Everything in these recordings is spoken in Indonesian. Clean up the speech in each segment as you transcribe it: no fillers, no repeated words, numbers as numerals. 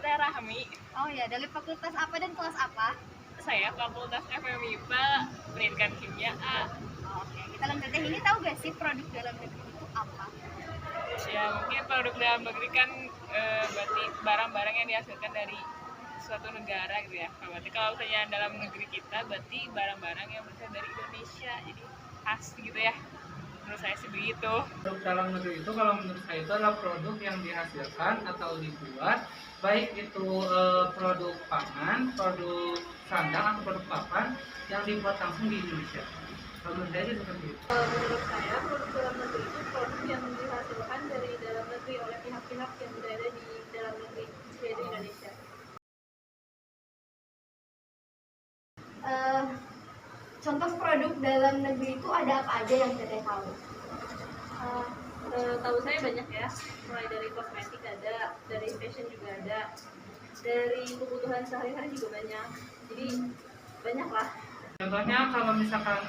Teteh Rahmi. Oh ya, dari fakultas apa dan kelas apa? Saya Fakultas FMIPA Pendidikan Kimia A. Oh, oke. Kalau Teteh ini tahu gak sih produk dalam negeri itu apa? Ya mungkin produk dalam negeri kan berarti barang-barang yang dihasilkan dari suatu negara gitu ya. Berarti kalau misalnya dalam negeri kita berarti barang-barang yang berasal dari Indonesia, jadi khas gitu ya. Menurut saya sih begitu. Produk dalam negeri itu kalau menurut saya itu adalah produk yang dihasilkan atau dibuat, baik itu produk pangan, produk sandang atau produk papan yang dibuat langsung di Indonesia. Kalau menurut saya sih seperti itu. Menurut saya, produk dalam negeri itu produk yang dihasilkan dari dalam negeri oleh pihak-pihak yang berada di dalam negeri, yaitu Indonesia. Contoh produk dalam negeri itu ada apa aja yang Teteh tahu? Tahu saya banyak ya, mulai dari kosmetik ada, dari fashion juga ada, dari kebutuhan sehari-hari juga banyak. Jadi banyak lah. Contohnya kalau misalkan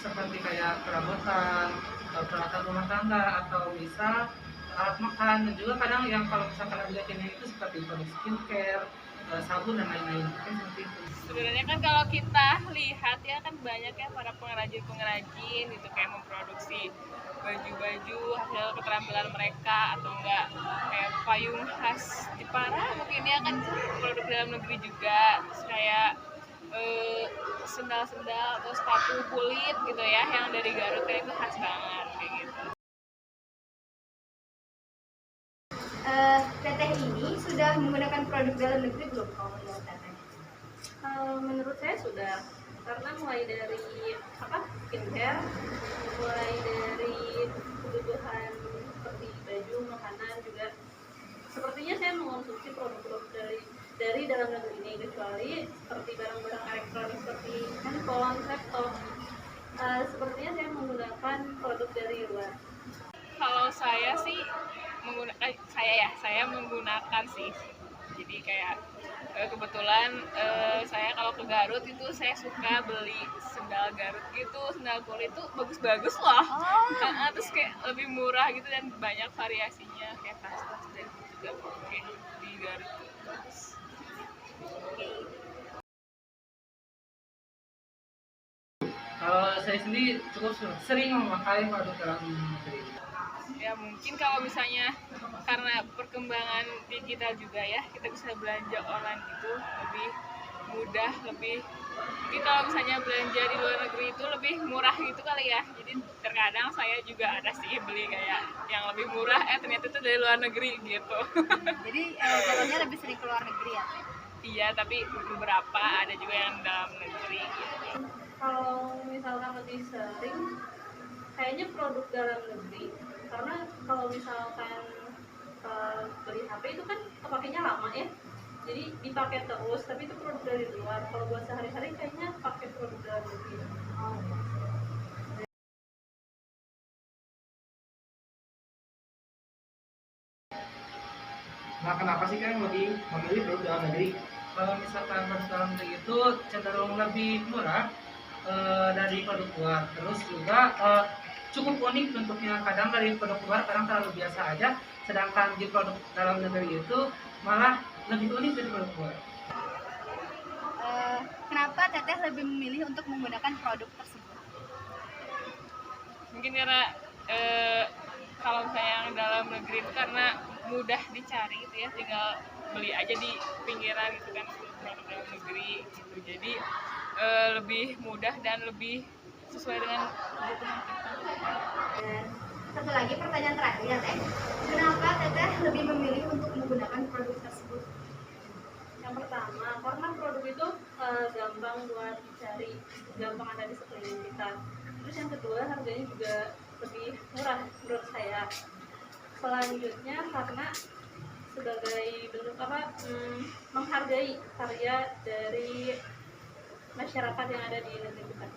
seperti kayak perabotan, peralatan rumah tangga, atau bisa alat makan, dan juga kadang yang kalau misalkan ada itu seperti produk skincare, sabun dan lain-lain. Mungkin seperti itu. Sebenarnya kan kalau kita lihat ya kan banyak ya para pengrajin-pengrajin gitu kayak memproduksi baju-baju hasil keterampilan mereka atau enggak kayak payung khas Jepara mungkin ya kan produk dalam negeri juga. Terus kayak sendal-sendal atau sepatu kulit gitu ya yang dari Garut kayak itu khas banget kayak gitu. Teteh ini sudah menggunakan produk dalam negeri belum kalau menurut Teteh? Menurut saya sudah, karena mulai dari skincare, mulai dari kebutuhan seperti baju, makanan juga. Sepertinya saya mengonsumsi produk-produk dari dalam negeri ini, kecuali seperti barang-barang elektronik seperti handphone, laptop. Sepertinya saya menggunakan produk dari luar. Kalau saya sih saya menggunakan sih. Jadi kayak kebetulan saya kalau ke Garut itu saya suka beli sendal Garut gitu, sendal kulit itu bagus-bagus loh. Terus kayak lebih murah gitu dan banyak variasinya kayak tas-tas dan juga pakai di Garut tuh bagus. Kalau saya sendiri cukup sering memakai produk dalam negeri. Ya mungkin kalau misalnya karena perkembangan digital juga ya kita bisa belanja online gitu lebih mudah, lebih mungkin kalau misalnya belanja di luar negeri itu lebih murah gitu kali ya. Jadi terkadang saya juga ada sih beli kayak yang lebih murah ternyata itu dari luar negeri gitu. Jadi jalannya lebih sering ke luar negeri ya? Iya, tapi beberapa ada juga yang dalam negeri gitu. Kalau misalkan lebih sering, kayaknya produk dalam negeri, karena kalau misalkan beli HP itu kan kepakainya lama ya, jadi dipakai terus, tapi itu produk dari luar. Kalau buat sehari-hari kayaknya pakai produk dalam negeri. Nah, kenapa sih kalian lebih memilih produk dalam negeri? Kalau misalkan produk dalam negeri itu cenderung lebih murah dari produk luar. Terus juga cukup unik bentuknya. Kadang dari produk luar kadang terlalu biasa aja, sedangkan di produk dalam negeri itu malah lebih unik dari produk luar. Kenapa Teteh lebih memilih untuk menggunakan produk tersebut? Mungkin karena kalau misalnya yang dalam negeri itu karena mudah dicari gitu ya, tinggal beli aja di pinggiran gitu kan produk dalam negeri gitu. Jadi lebih mudah dan lebih sesuai dengan kebutuhan kita. Dan satu lagi pertanyaan terakhir ya Teh, kenapa Teteh lebih memilih untuk menggunakan produk tersebut? Yang pertama, karena produk itu gampang buat dicari, gampang ada di sekeliling kita. Terus yang kedua, harganya juga lebih murah menurut saya. Selanjutnya karena sebagai bentuk menghargai karya dari masyarakat yang ada di negeri kita.